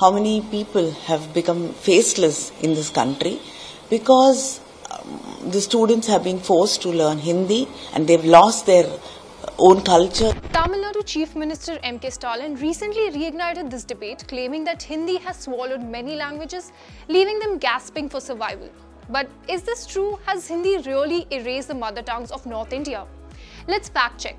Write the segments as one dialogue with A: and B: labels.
A: how many people have become faceless in this country because the students have been forced to learn Hindi and they've lost their own culture.
B: Tamil Nadu Chief Minister M.K. Stalin recently reignited this debate, claiming that Hindi has swallowed many languages, leaving them gasping for survival. But is this true? Has Hindi really erased the mother tongues of North India? Let's fact check.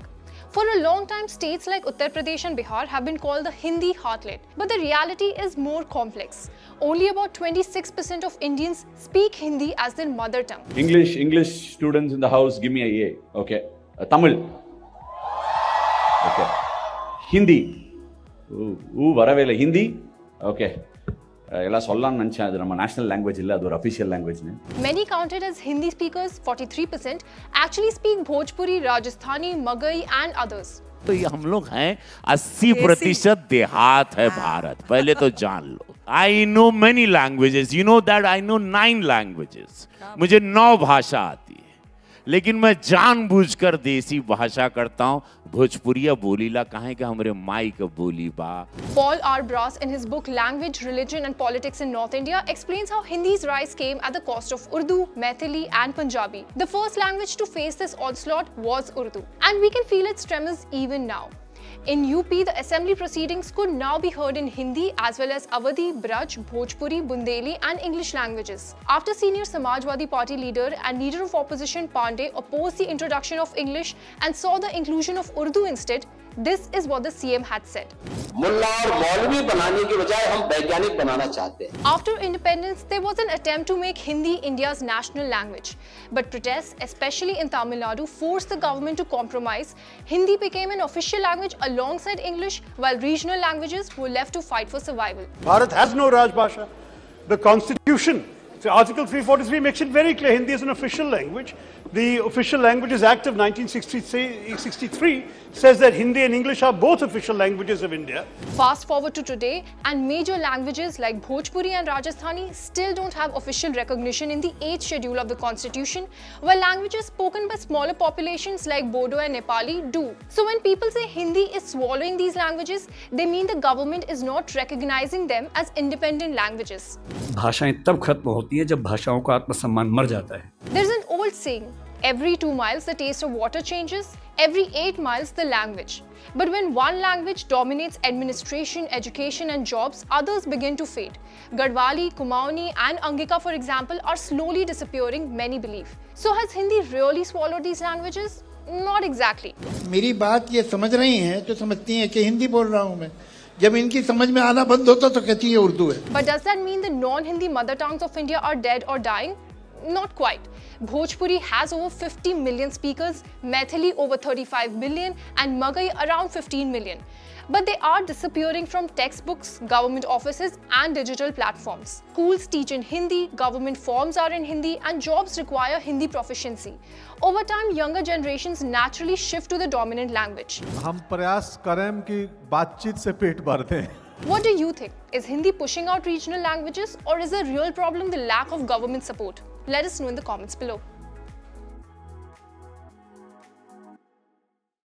B: For a long time, states like Uttar Pradesh and Bihar have been called the Hindi heartland. But the reality is more complex. Only about 26% of Indians speak Hindi as their mother tongue.
C: English students in the house, give me a A. Okay. Tamil. Okay. Hindi. Varavela Hindi. Okay. National language official language.
B: Many counted as Hindi speakers, 43%, actually speak Bhojpuri, Rajasthani, Magai and others.
D: तो ये हम लोग हैं 80% देहात है भारत, पहले तो जान लो. I know many languages. You know that I know 9 languages. मुझे 9 भाषा आती है. लेकिन मैं जानबूझकर देसी भाषा करता हूँ. भोजपुरिया बोलीला काहे के हमरे माई का बोली बा.
B: Paul R. Brass, in his book Language, Religion and Politics in North India, explains how Hindi's rise came at the cost of Urdu, Maithili and Punjabi. The first language to face this onslaught was Urdu, and we can feel its tremors even now. In UP, the assembly proceedings could now be heard in Hindi as well as Awadhi, Braj, Bhojpuri, Bundeli and English languages. After senior Samajwadi Party leader and leader of opposition Pandey opposed the introduction of English and saw the inclusion of Urdu instead, this is what the CM had said. After independence, there was an attempt to make Hindi India's national language. But protests, especially in Tamil Nadu, forced the government to compromise. Hindi became an official language alongside English, while regional languages were left to fight for survival.
E: Bharat has no Rajbhasha. The Constitution, so Article 343 makes it very clear Hindi is an official language. The Official Languages Act of 1963 says that Hindi and English are both official languages of India.
B: Fast forward to today, and major languages like Bhojpuri and Rajasthani still don't have official recognition in the 8th schedule of the Constitution, while languages spoken by smaller populations like Bodo and Nepali do. So when people say Hindi is swallowing these languages, they mean the government is not recognizing them as independent languages.
F: भाषाएं तब खत्म होती हैं जब भाषाओं का आत्मसम्मान मर जाता है.
B: There's an old saying, every 2 miles the taste of water changes, every 8 miles the language. But when one language dominates administration, education and jobs, others begin to fade. Garhwali, Kumaoni and Angika, for example, are slowly disappearing, many believe. So has Hindi really swallowed these languages? Not exactly.
G: मेरी बात ये समझ रही हैं जो समझती हैं कि हिंदी बोल रहा हूँ मैं. जब इनकी समझ में आना बंद होता तो कहती है उर्दू है.
B: But does that mean the non-Hindi mother tongues of India are dead or dying? Not quite. Bhojpuri has over 50 million speakers, Maithili over 35 million and Magai around 15 million. But they are disappearing from textbooks, government offices and digital platforms. Schools teach in Hindi, government forms are in Hindi and jobs require Hindi proficiency. Over time, younger generations naturally shift to the dominant language.
H: हम प्रयास करें कि बातचीत से पेट भर दें.
B: What do you think? Is Hindi pushing out regional languages or is the real problem the lack of government support? Let us know in the comments below.